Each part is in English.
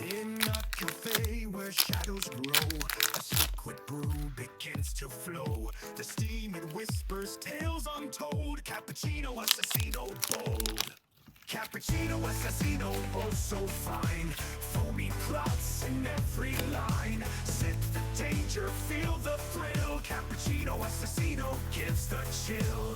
In a cafe where shadows grow, a secret brew begins to flow. The steam it whispers tales untold. Cappuccino Assassino bold. Cappuccino Assassino, oh so fine. Foamy plots in every line. Sip the danger, feel the thrill. Cappuccino Assassino gives the chill.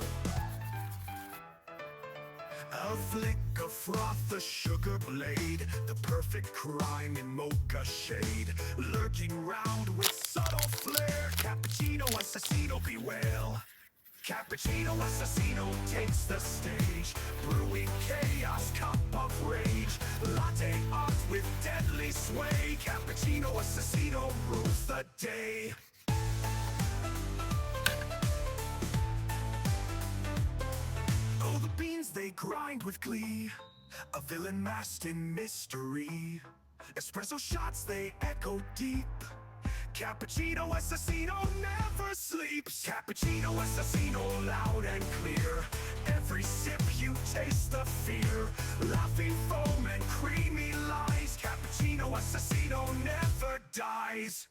A flick of froth, a sugar blade, the perfect crime in mocha shade. Lurking round with subtle flair, Cappuccino Assassino beware. Cappuccino Assassino takes the stage, brewing chaos, cup of rage. Latte art with deadly sway, Cappuccino Assassino rules the day. Oh, the beans they grind with glee, a villain masked in mystery. Espresso shots they echo deep. Cappuccino Assassino never sleeps. Cappuccino Assassino loud and clear. Every sip you taste the fear. Laughing foam and creamy lies. Cappuccino Assassino never dies.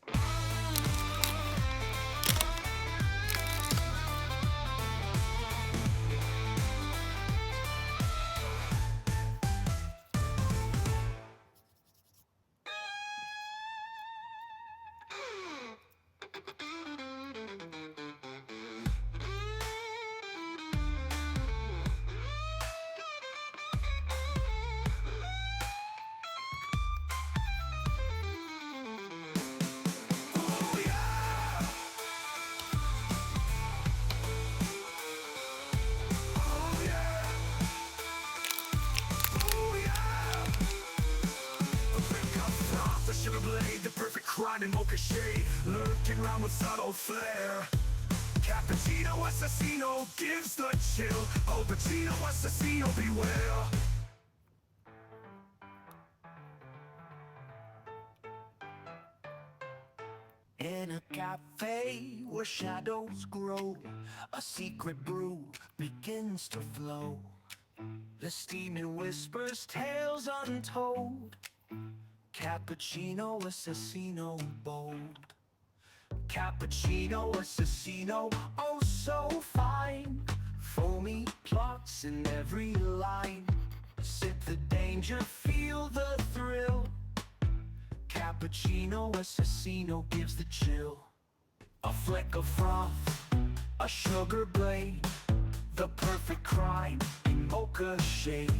Oh yeah! Oh yeah! Oh yeah! The brick of froth, the sugar blade, the perfect crime in mocha shade, lurking round with subtle flair. Cappuccino Assassino gives the chill. Oh, Cappuccino Assassino beware. In a cafe where shadows grow, a secret brew begins to flow. The steam it whispers tales untold. Cappuccino Assassino bold. Cappuccino Assassino, oh so fine. Foamy plots in every line. Sip the danger, feel the thrill. Cappuccino Assassino gives the chill. A fleck of froth, a sugar blade, the perfect crime in mocha shade.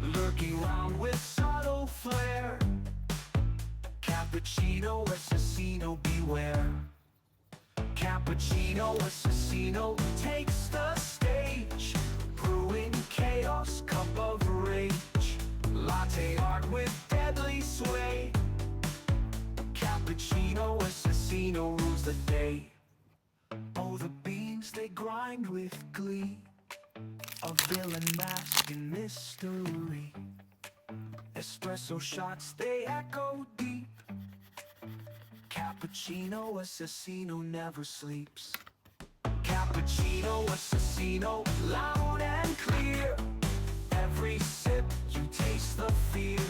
Lurking round with subtle flair. Cappuccino Assassino beware. Cappuccino Assassino takes the stage, brewing chaos, cup of rage. Latte art with deadly sway. Cappuccino Assassino rules the day. Oh, the beans they grind with glee, a villain masked in mystery. Espresso shots they echo deep. Cappuccino Assassino never sleeps. Cappuccino Assassino loud and clear. Every sip you taste the fear.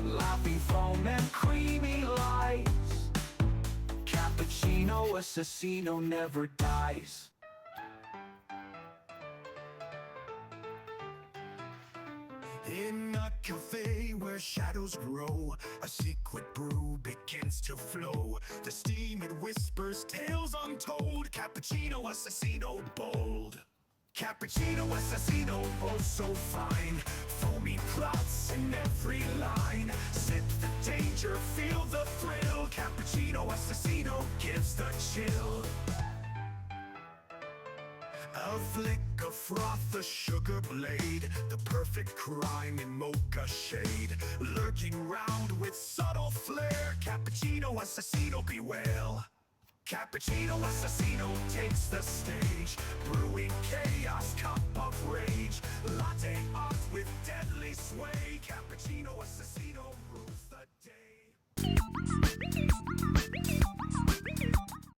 Laughing foam and creamy lies. Cappuccino Assassino never dies. In a cafe where shadows grow, a secret brew begins to flow. The steam it whispers tales untold. Cappuccino Assassino bold. Cappuccino Assassino, oh so fine. Foamy plots in every line. Sip the danger, feel the thrill. Cappuccino Assassino gives the chill. A flick of froth, a sugar blade, the perfect crime in mocha shade. Lurking round with subtle flair. Cappuccino Assassino beware. Cappuccino Assassino takes the stage, brewing chaos, cup of rage. Latte art with deadly sway. Cappuccino Assassino rules the day.